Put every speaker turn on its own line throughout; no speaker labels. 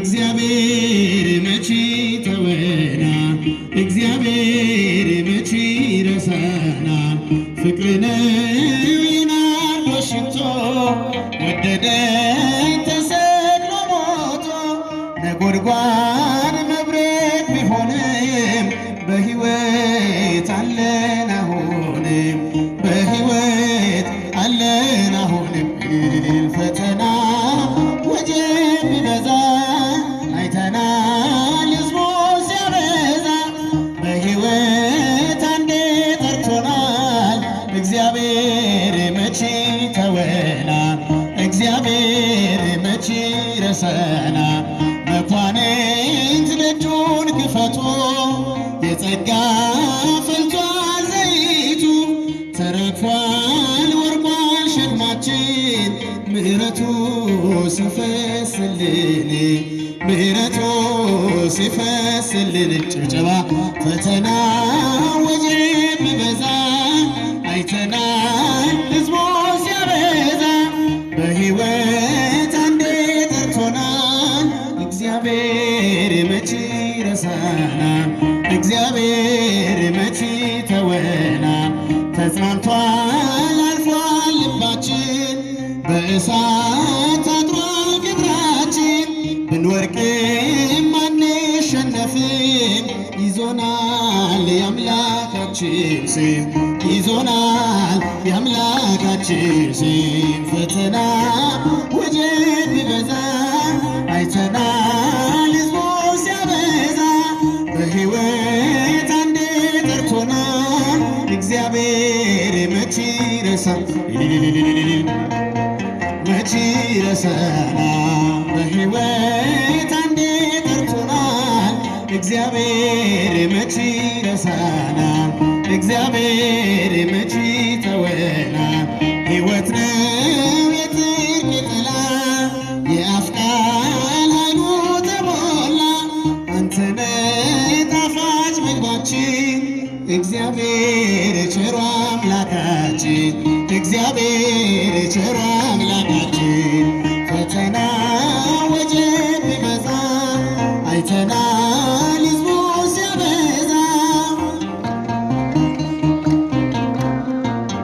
እግዚአብሔር መቼ ተወና እግዚአብሔር መቼ ረሳና ፍቅር ነው የናርዶስ ሽቶ ወደደኝ ተሰቅሎ ሞቶ ነጎድጓድ መብረቅ ቢሆንም በሕይወት አለን አሁንም በሕይወት አለን አሁንም ፈተና ወጀብ ቢበዛ አይተናል ሕዝቡ ሲያበዛ በሕይወት አንዴ ጠርቶናል እግዚአብሔር መቼ ተወና እግዚአብሔር መቼ ረሳና መኳንንት ደጁን ክፈቱ የጸጋ ፈልቷል ዘይቱ ተረግፏል ወርቋል ሸክማችን ምሕረቱ ሲፈስልን ምሕረቱ ሲፈስልን ጭብጨባ ፈተና ወጀብ ቢበዛ አይተናል ሕዝቡ ሲያበዛ በሕይወት አንዴ ጠርቶናል እግዚአብሔር መቼ ረሳና እግዚአብሔር መቼ ተወና ተጽናንቷል አልፏል ልባችን በእሳት አጥሯል ክብራችን ብንወድቅም አንሸነፍም ይዞናል የአምላካችን ስም ይዞናል የአምላካችን ስም ፈተና ወጀብ ቢበዛ አይተናል ሕዝቡ ሲያበዛ በሕይወት አንዴ ጠርቶናል እግዚአብሔር መቼ ረሳን መቼ ረሳና በሕይወት አንዴ ጠርቶናል እግዚአብሔር መቼ ረሳና እግዚአብሔር መቼ ተወና ሕይወት ነው የጽድቅ ጥላ የአፍ ቃል ኃይሉ ተሞላ አንተነ ጣፋጭ ምግባችን እግዚአብሔር ቸሩ አምላካችን እግዚአብሔር ቸሩ አምላካችን ፈተና ወጀብ ቢበዛ አይተናል ሕዝቡ ሲያበዛ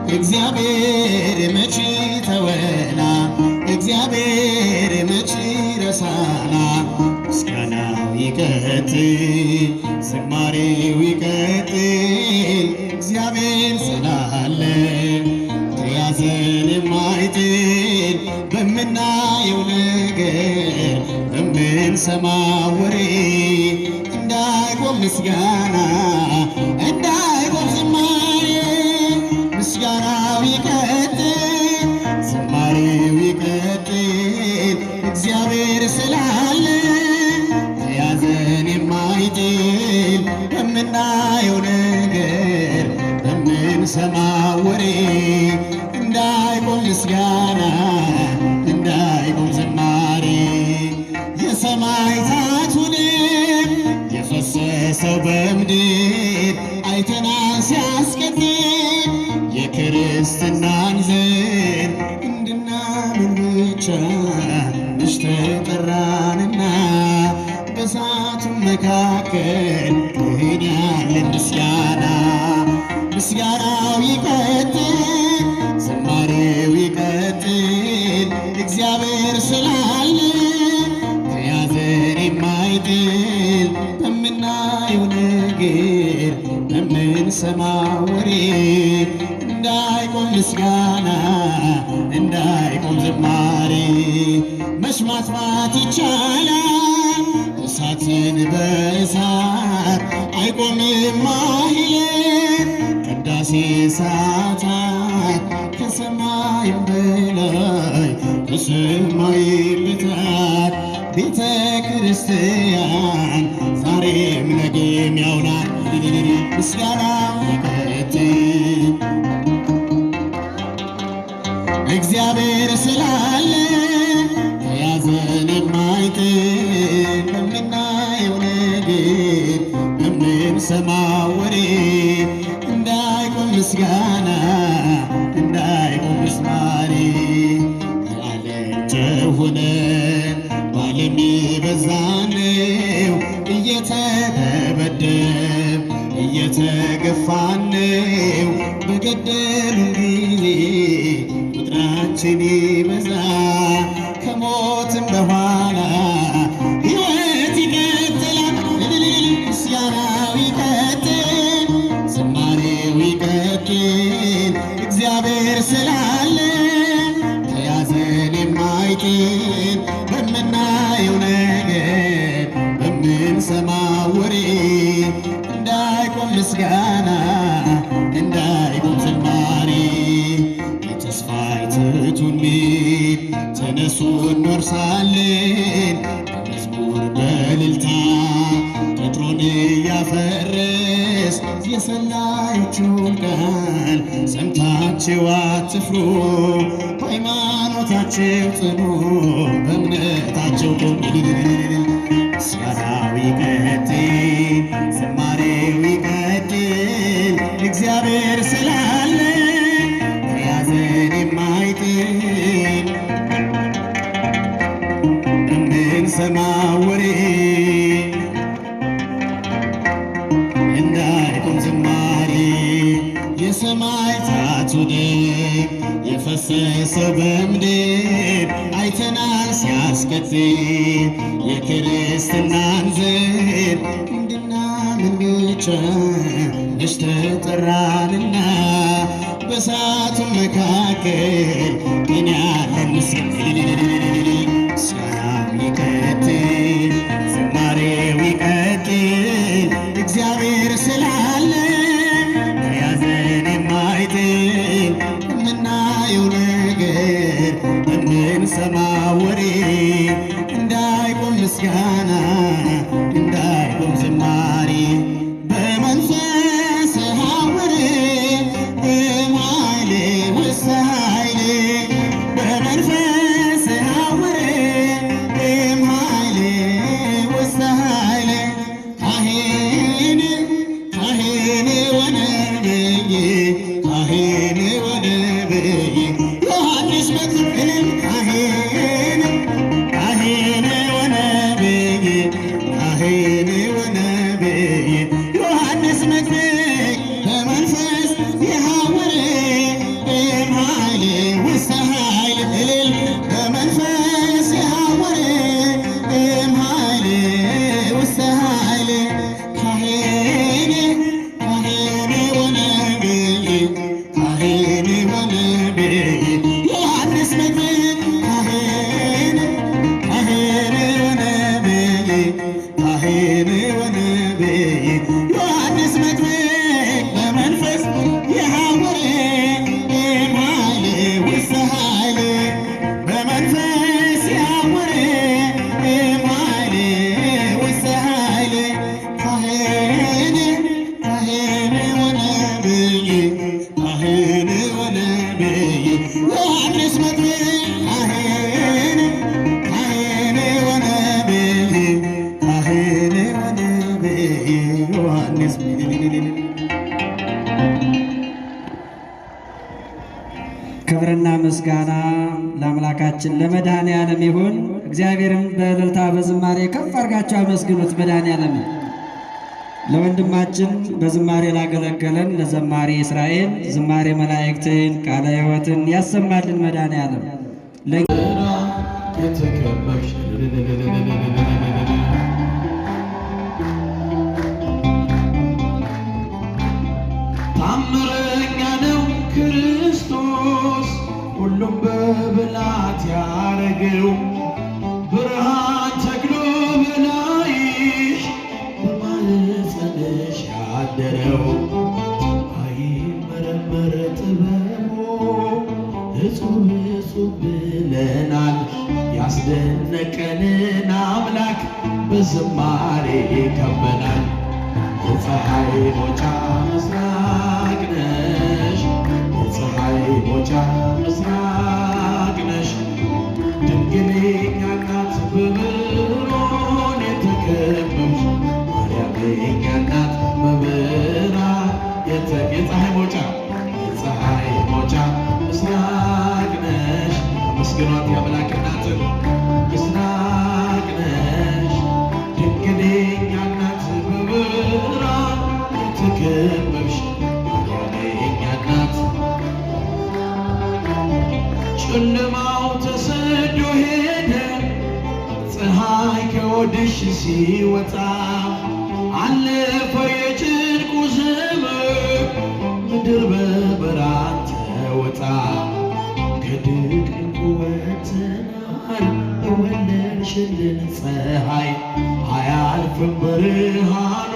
እግዚአብሔር መቼ ተወና እግዚአብሔር መቼ ረሳና ምስጋናው ይቀጥል ዝማሬው ይቀጥል እግዚአብሔር ስላለ ተያዘን የማይጥል በምናየው ነገር በምንሰማው ወሬ እንዳይቆም ምስጋና እንዳይቆም ዝማሬ ምስጋናው ይቀጥል ዝማሬው ይቀጥል እግዚአብሔር ስላለ ተያዘን የማይጥል በምናየው ነገር በምንሰማው ወሬ እንዳይቆም ምስጋና እንዳይቆም ዝማሬ የሰማዕታቱን ደም የፈሰሰው በምድር አይተናል ሲያስቀድም የክርስትናን ዘር እንድናምን ብቻ ንሽ ተጠራንና በእሳቱ መካከል እንሄዳለን ምስጋና ምስጋናው ይቀጥል ዝማሬው ይቀጥል እግዚአብሔር ስላለ ተያዘን የማይጥል በምናየው ነገር በምንሰማው ወሬ እንዳይቆም ምስጋና እንዳይቆም ዝማሬ መስማት ይቻላል እሳትን በእሳት አይቆምም ማህሌት ቅዳሴ ሰዓታት ከሰማይም በላይ ከሰማይም በታች ቤተ ክርስቲያን ዛሬም ነገም ያው ናት ምስጋና ይቀጥል እግዚአብሔር ስላለ ተያዘን የማይጥል በምናየው ነገር በምንሰማው ወሬ እንዳይቆም ምስጋና እንዳይቆም ዝማሬ የዓለም ጨው ሆነን የሚበዛነው እየተደበደብ እየተገፋነው በገደሉን ጊዜ ቁጥራችን ይበዛ ከሞትም በኋላ ሕይወት ይቀጥላል። ምስጋናው ይቀጥል፣ ዝማሬው ይቀጥል። እግዚአብሔር ስላለ ከያዘን የማይጥል በምናየው ነገር በምንሰማው ወሬ እንዳይቆም ምስጋና እንዳይቆም ዝማሬ የተስፋይቱን ቤት ተነሱ እንወርሳለን በመዝሙር በእልልታ ቅጥሩን እያፈረስ የሰላዮቹን ቃል ሰምታችሁ አትፍሩ በሃይማኖታችሁ ጽኑ በእምነታችሁ ቁሙ። ምስጋናው ይቀጥል፣ ዝማሬው ይቀጥል። እግዚአብሔር ስላለ ከያዘን የማይጥል በምንሰማው ወሬ እንዳይቆም ዝማሬ የሰማዕታቱ ደም የፈሰሰው በምድር አይተናል ሲያስከትል የክርስትናን ዘር እንድናምን ብቻ ነሽ ተጠራንና በእሳቱ መካከል ግን ያለን ምስጋናው ይቀጥል፣ ዝማሬው ይቀጥል። እግዚአብሔር ስላለ ከያዘን የማይጥል የምናየው ነገር የምንሰማው ወሬ እንዳይቆም ምስጋና እንዳይቆም ዝማሬ በመንፈስ ሐውር በኃይል ውስተ ኃይል በመንፈስ ሐውር በኃይል ውስተ ኃይል ካህን ካህን ወነብይ ካህን ወነብይ ዮሐንስ መጥምቅ ካህን ካህን ወነብይ ካህን ወነብይ ዮሐንስ መጥምቅ በመንፈስ የሐወረ በኃይል ውስተ ኃይል እልል በመንፈስ የሐወረ በኃይል ውስተ ኃይል ካህን ካህን ወነብይ ካህን ወነብይ ዮሐንስ መጥምቅ ካህን ካህን ወነብይ ካህን ወነብይ ዮሐንስ መጥምቅ በመንፈስ የሐወረ በኃይል ውስተ ኃይል በመንፈስ የሐወረ በኃይል ውስተ ኃይል ካህን ካህን ወነብይ ካህን ወነብይ ዮሐንስ መጥምቅ ካህን ካህን ወነብይ ካህን ወነብይ ዮሐንስ
ክብርና ምስጋና ለአምላካችን ለመድኃኔ ዓለም ይሁን። እግዚአብሔርን በእልልታ በዝማሬ ከፍ አድርጋችሁ አመስግኑት። መድኃኔ ዓለም ለወንድማችን በዝማሬ ላገለገለን ለዘማሪ እስራኤል ዝማሬ መላእክትን ቃለ ሕይወትን ያሰማልን። መድኃኔ ዓለም
የተከበርሽ ታምረኛ ነው ክርስቶስ ሁሉም በብላት ያረገው ብርሃን ተክሎ በላይሽ በማኅፀንሽ ያደረው አይመረመር ጥበቡ እጹብ እጹብ ብለናል። ያስደነቀንን አምላክ በዝማሬ ከበናል። የፀሐይ መውጫ ምስራቅ ነሽ፣ የፀሐይ መውጫ ምስራቅ ነሽ። ድንግል የእኛ እናት በብርሃን የተከበብሽ ማርያም የእኛ እናት በብርሃን የፀሐይ መውጫ የፀሐይ መውጫ ምስራቅ ነሽ። አመስግኗት የአምላክ እናትን ምስራቅ ከሆድሽ ሲወጣ አለፈ የጭንቁ ዘመን ምድር በብርሃን ተውጣ ከድቅድቁ ወጥተናል በወለድሽልን ፀሐይ አያልፍም ብርሃኑ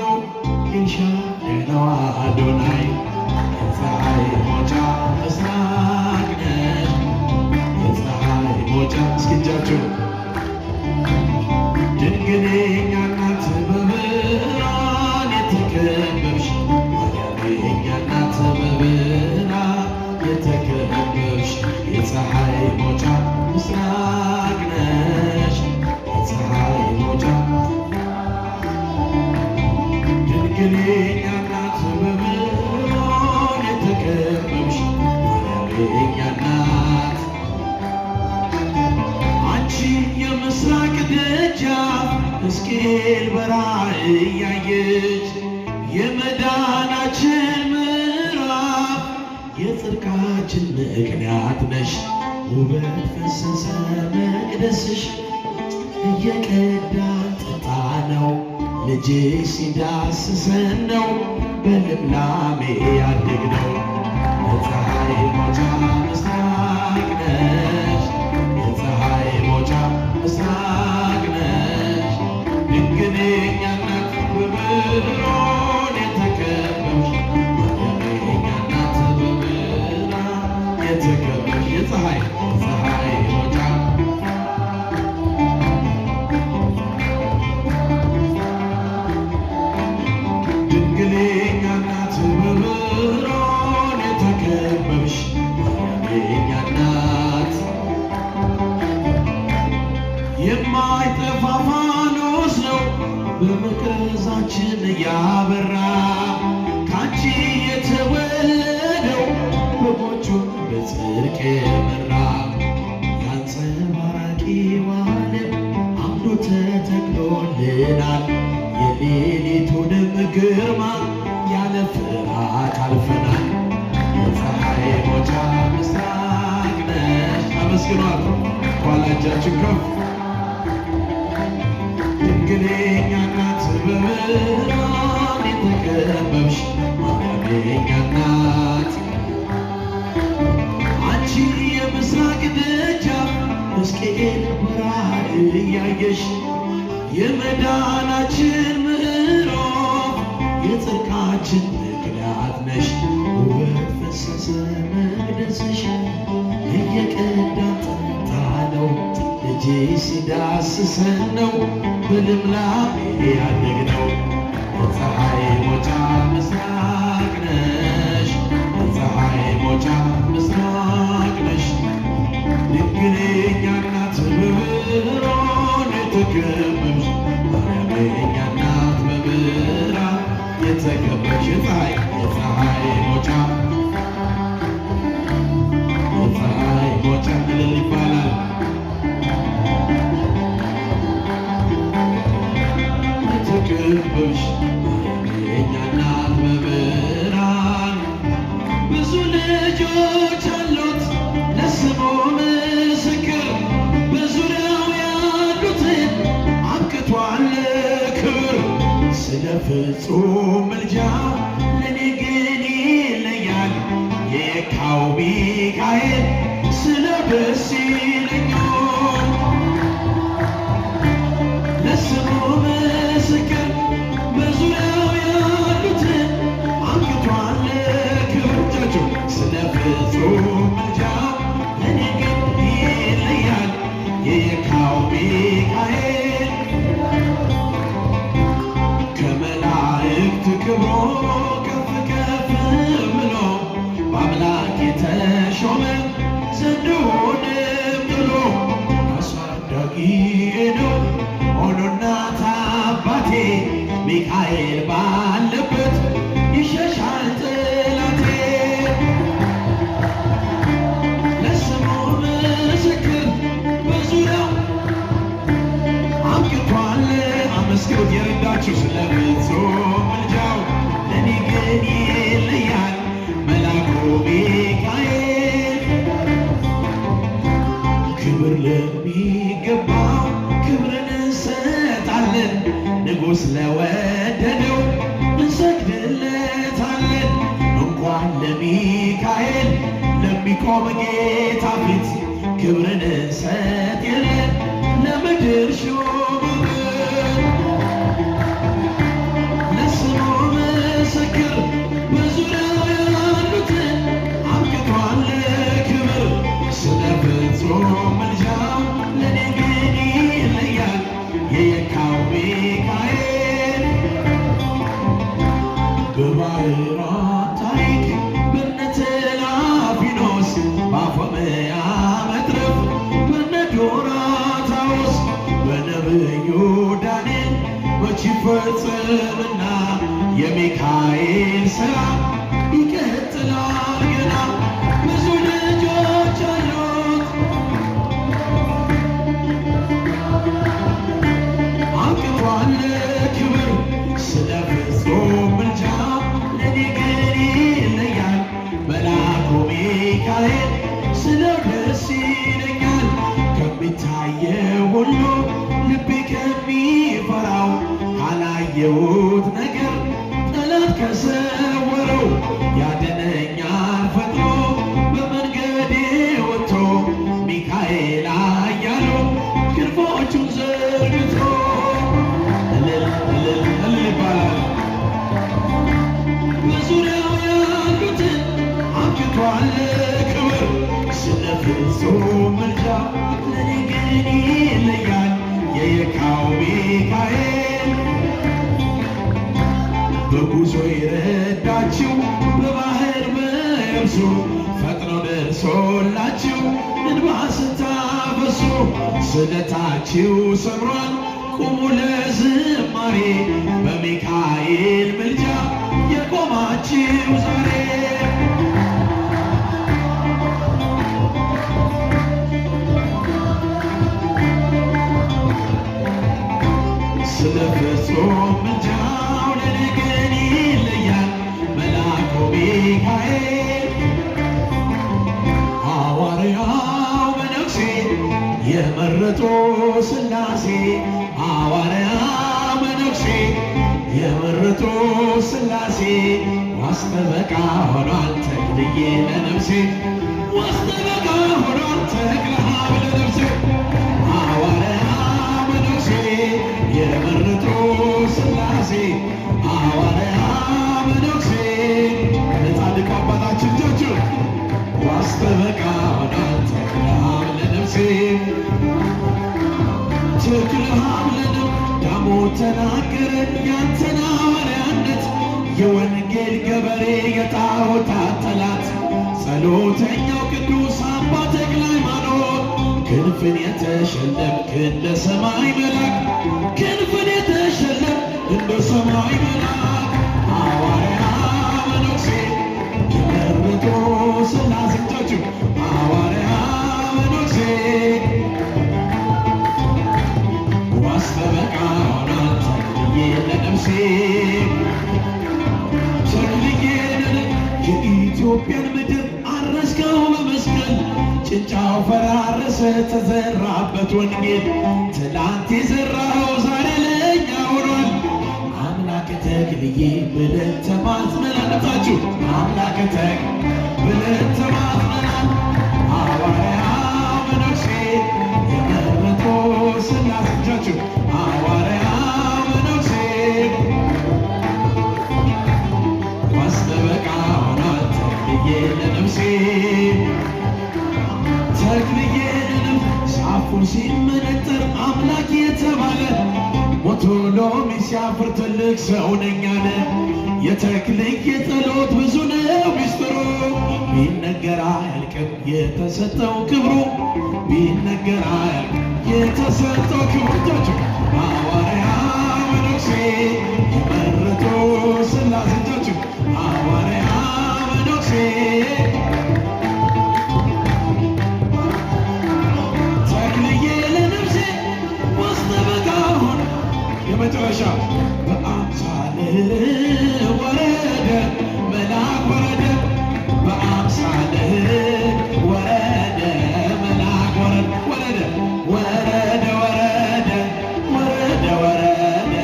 ኤልሻዳይ ነው አዶናይ የፀሐይ መውጫ ምስራቅ ነሽ የፀሐይ መውጫ እስኪ እጃችሁ ድንግል የእኛ እናት በብርሃን የተከበብሽ ማርያም የእኛ እናት በብርሃን የተከበብሽ የፀሐይ መውጫ ምስራቅ ነሽ የፀሐይ መውጫ ድንግል የእኛ እናት በብርሃን የተከበብሽ ማርያም የእኛ እናት አንቺ የምስራቅ ደጃፍ ሕዝቅኤል በራእይ ያየች የመዳናችን ምዕራፍ የጽድቃችን ምክንያት ነሽ ውበት ፈሰሰ መቅደስሽ እየቀዳን ጠጣ ነው ልጅሽ ሲዳስሰን ነው በልምላሜ ያደግነው የፀሐይ መውጫ ምስራቅ ነሽ የፀሐይ መውጫ ምስራቅ ነሽ ድንግል የእኛ እናት በብርሃን የተከበብሽ ማርያም የእኛ እናት በብርሃን የተከበብሽ የፀሐይ መውጫ ድንግል የእኛ እናት በብርሃን የተከበብሽ ማርያም የእኛ እናት የማይጠፋ ፋኖስ ነው በመቅረዛችን ያበራ ካንቺ የተወለደው በጎቹን በጽድቅ የመራ ያንጸባራቂው ዓለም አምዶ ተተክሎልናል የሌሊቱንም ግርማ ያለ ፍርሃት አልፈናል የፀሐይ መውጫ ምስራቅ ነሽ አመስግኗት ኋላ እጃችን ከፍ ድንግል የእኛ እናት በብርሃን የተከበብሽ ማርያም የእኛ እናት አንቺ የምስራቅ ደጃፍ ሕዝቅኤል በራእይ ያየሽ የመዳናችን ምዕራፍ የጽድቃችን ምክንያት ነሽ ውበት ፈሰሰ መቅደስሽ እየቀዳን ጠጣ ነው ልጅሽ ሲዳስሰን ነው በልምላሜ ያደግነው የፀሐይ መውጫ ምስራቅ ነሽ የፀሐይ መውጫ ምስራቅ ነሽ ድንግል የእኛ እናት በብርሃን የተከበብሽ ማርያም የእኛ እናት በብርሃን የተከበብሽ የፀሐይ መውጫ እልል ይባላል የተከበብሽ ማርያም የእኛ እናት በብርሃን ብዙ ልጆች አሉት ለስሙ ምስክር በዙሪያው ያሉትን አብቅቷል ክብር ስለ ፍጹም ምልጃ ለኔ ግን ይለያል የካው ሚካኤል ስለ ደስ ይለኛል ለስሙ ምስክር በዙሪያው ያሉትን አብቅቷል ክብር ስለ ፍጹም ምልጃ ለኔ ግን ይለያል የካው ሚካኤል ከመላእክት ክብሮ ከፍ ከፍ ብሎ በአምላክ የተሾመ ዘንዶንም ጥሎ አሳዳጊ ነው ሆኖ እናት አባቴ ሚካኤል ባለበት ይሸሻል ጠላቴ ለስሙ ምስክር በዙሪያው አብቅቷል አመስግኑት የረዳችሁ ስለ ፍጹም ምልጃው ለኔ ግን ይለያል መልአኩ ሚካኤል ክብር ለሚገባው ክብርን እንሰጣለን ንጉሥ ለወደደው እንሰግድለታለን። እንኳን ለሚካኤል ለሚቆም ጌታ ፊት ክብርን እንሰጥ የለን ለምድር ሹመት ለስሙ ምስክር በዙሪያው ያሉትን አብቅቷል ክብር ስለ ፍጹም ምልጃው ለኔ ግን ይለያል የየካው ሚካኤል በባሕራት ታሪክ በነ ተላፊኖስ በአፎምያ መትረፍ በነ ዶራታዎስ በነብዩ ዳንኤል መች ይፈጸምና የሚካኤል ሥራ ይቀጥላል ገና ብዙ ልጆች አሉት አብቅቷል ክብር ስለ ፍጹም ምልጃ ለኔ ግን ይለያል መልአኩ ሚካኤል ስለው ደስ ይለኛል ከሚታየው ሁሉ ልቤ ከሚፈራው ካላየሁት ነገር ጠላት ከሰወረው ያድነኛል ፈጥኖ በመንገዴ ወጥቶ ሚካኤል ኃያሉ ክንፎቹን ዘርግቶ እልል እልል እልል ይባላል በዙሪያው ያሉትን አብቅቷል ክብር ስለ ፍጹም ምልጃ ለኔ ግን ይለያል የየካው ሚካኤል በጉዞ የረዳችው በባህር በየብሱ ፈጥኖ ደርሶላችሁ እንባ ስታፈሱ ስለታችሁ ሰምሯል ቁሙ ለዝማሬ በሚካኤል ምልጃ የቆማችሁ ዛሬ ስለ ፍጹም ምልጃው ለኔ ግን ይለያል መልአኩ ሚካኤል ሐዋርያው መነኩሴ የመረጡ ሥላሴ ሐዋርያው መነኩሴ የመረጡ ሥላሴ ዋስጠበቃ ሆኗል ተክልዬ ለነፍሴ ዋስጠበቃ ሆኗል ተክለ አብ ለነፍሴ ሐዋርያው መነኩሴ የመረጡ ሥላሴ ሐዋርያው መነኩሴ ለጻድቁ አባታችን እጆቹ ዋስጠበቃ ሆኗል ተክለ አብ ለነፍሴ ተክለ አብ ለነፍሴ ዳሞት ተናገረ ያንተን ሐዋርያነት የወንጌል ገበሬ የጣዖታት ጠላት ጸሎተኛው ቅዱስ አባ ተክለ ሃይማኖት ክንፍን የተሸለምክ እንደ ሰማይ መልአክ ክንፍን የተሸለምክ እንደ ሰማይ መልአክ ሐዋርያው መነኩሴ የመረጡ ሥላሴ እጆቹ ሐዋርያው መነኩሴ ዋስጠበቃ ሆኗል ተክልዬ ለነፍሴ ተክልዬ የኢትዮጵያን ምድር አረስከው በመስቀል ጭንጫው ፈራረሰ ተዘራበት ወንጌል ትላንት የዘራኸው ዛሬ ለእኛ ሆኗል አምላከ ተክልዬ ብለን ተማጽነናል አምላከ ተክል ብለን ተማጽነናል ሐዋርያው መነኩሴ የመረጡ ሥላሴ እጆቹ ሐዋርያው መነኩሴ ዋስጠበቃ ሆኗል ተክልዬ ለነፍሴ ተክልዬ ለነፍሴ ዛፉ ሲመነጠር አምላክ የተባለ ሞቶ ሎሚ ሲያፍር ትልቅ ሰው ነኝ አለ የተክልዬ ጸሎት ብዙ ነው ሚስጥሩ ቢነገር አያልቅም የተሰጠው ክብሩ ቢነገር አያልቅም የተሰጠው ክብሩ እጆቹ ሐዋርያው መነኩሴ የመረጡ ሥላሴ እጆቹ ሐዋርያው መነኩሴ ተክልዬ ለነፍሴ ዋስጠበቃ ሆኗል የመጨረሻ በአምሳልህ ወረደ መልአክ ወረደ በአምሳልህ ወረደ መልአክ ወረደ ወረደ ወረደ ወረደ ወረደ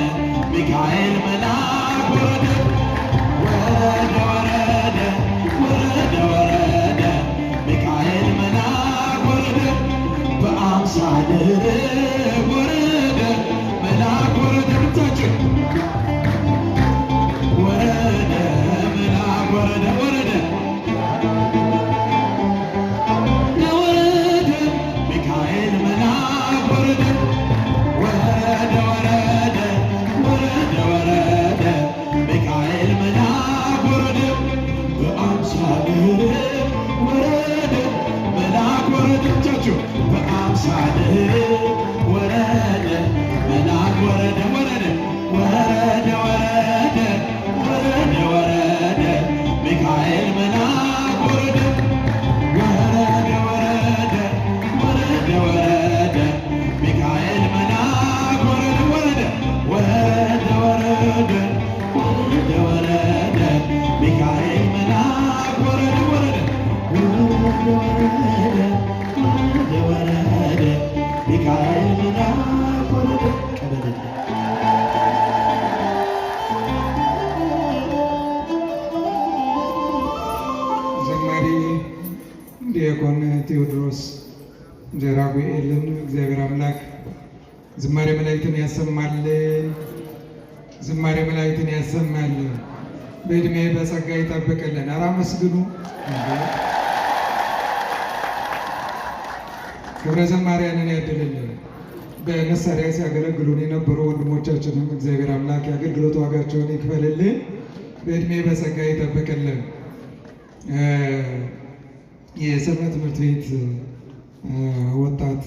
ዘማሪ ዲያቆን ቴዎድሮስ ራጉኤልን እግዚአብሔር አምላክ ዝማሬ መላእክትን ያሰማልን፣ ዝማሬ መላእክትን ያሰማልን፣ በእድሜ በጸጋ ይጠብቅልን። ኧረ አመስግኑ። ክብረ ዘማሪያንን ያድልልን። በመሳሪያ ሲያገለግሉን የነበሩ ወንድሞቻችንም እግዚአብሔር አምላክ የአገልግሎት ዋጋቸውን ይክፈልልን፣ በእድሜ በጸጋ ይጠብቅልን። የሰንበት ትምህርት ቤት ወጣት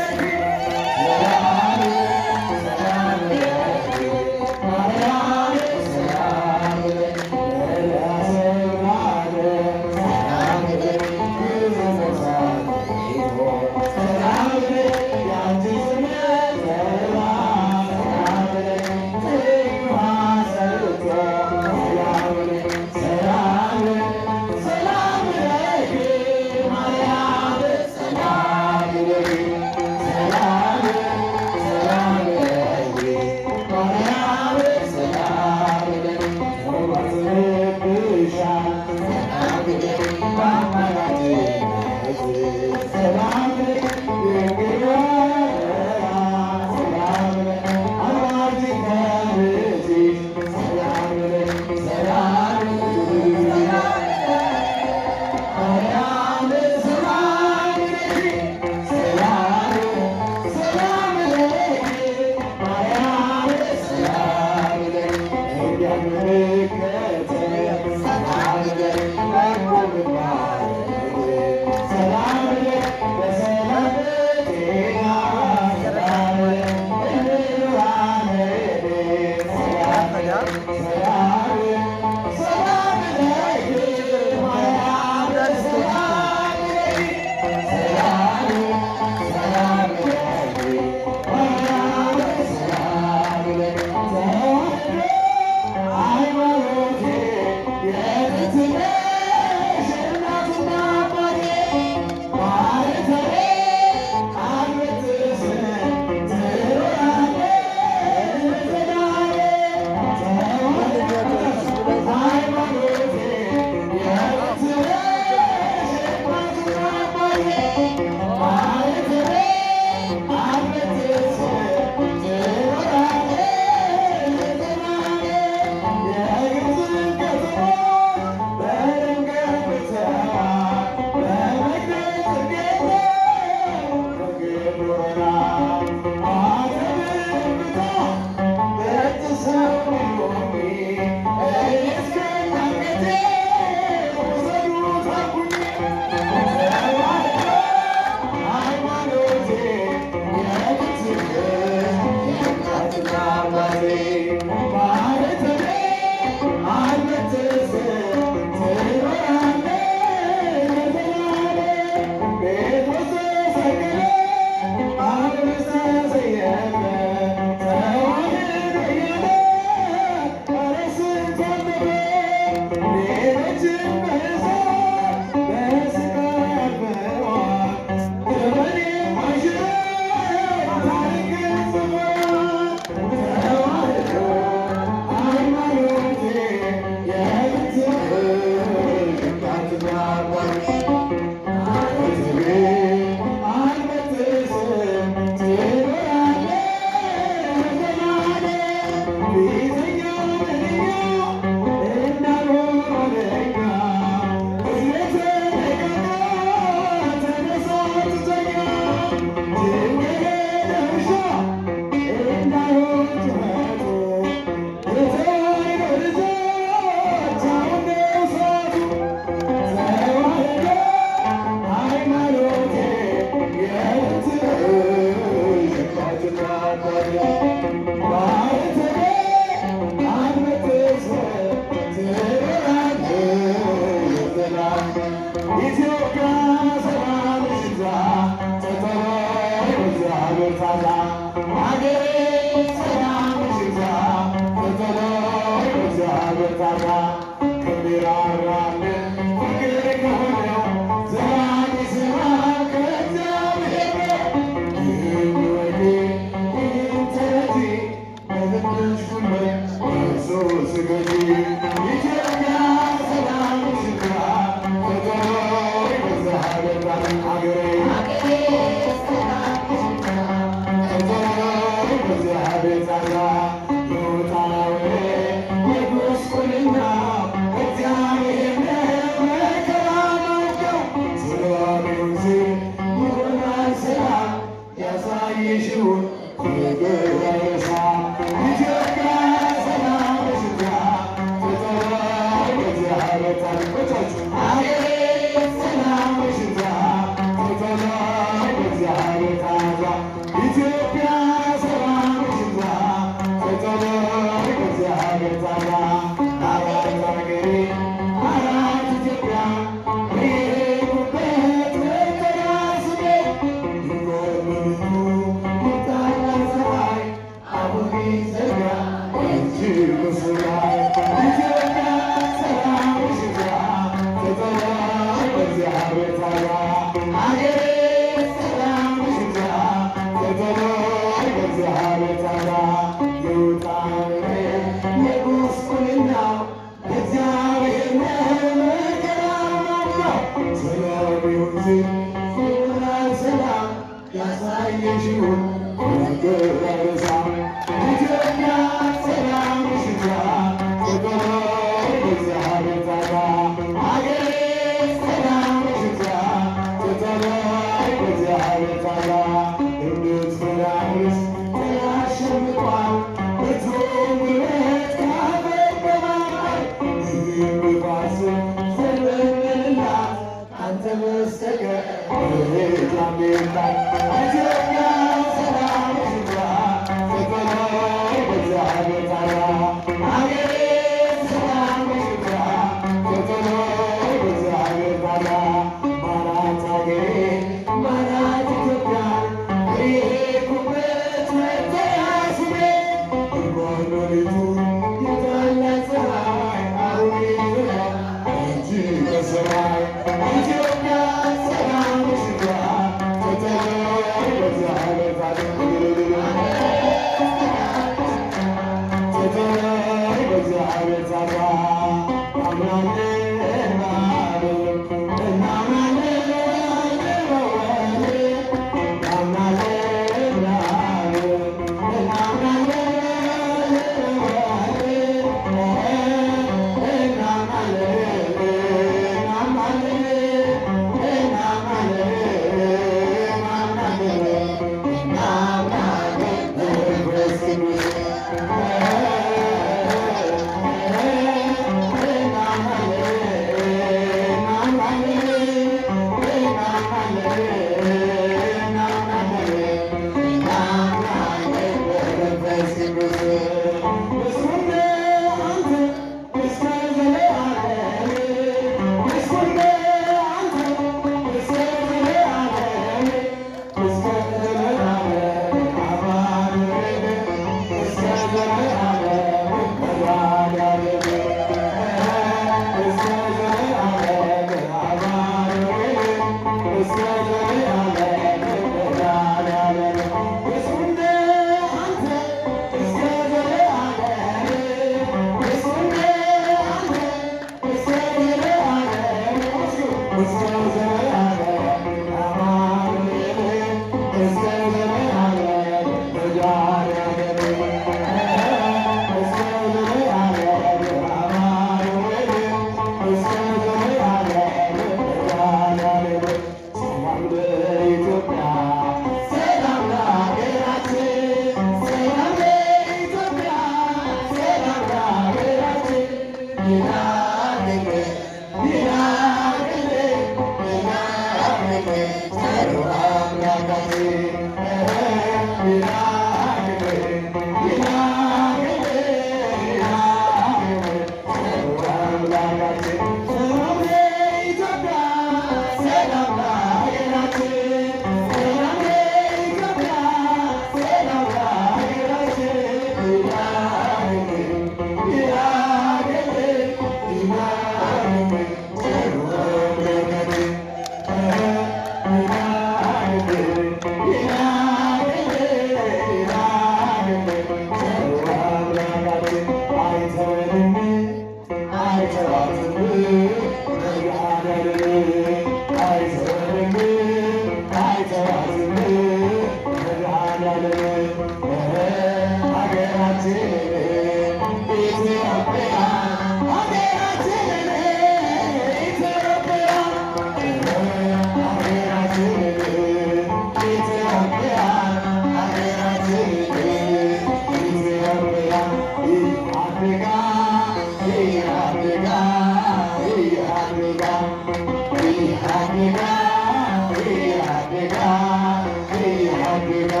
ኢትዮጵያ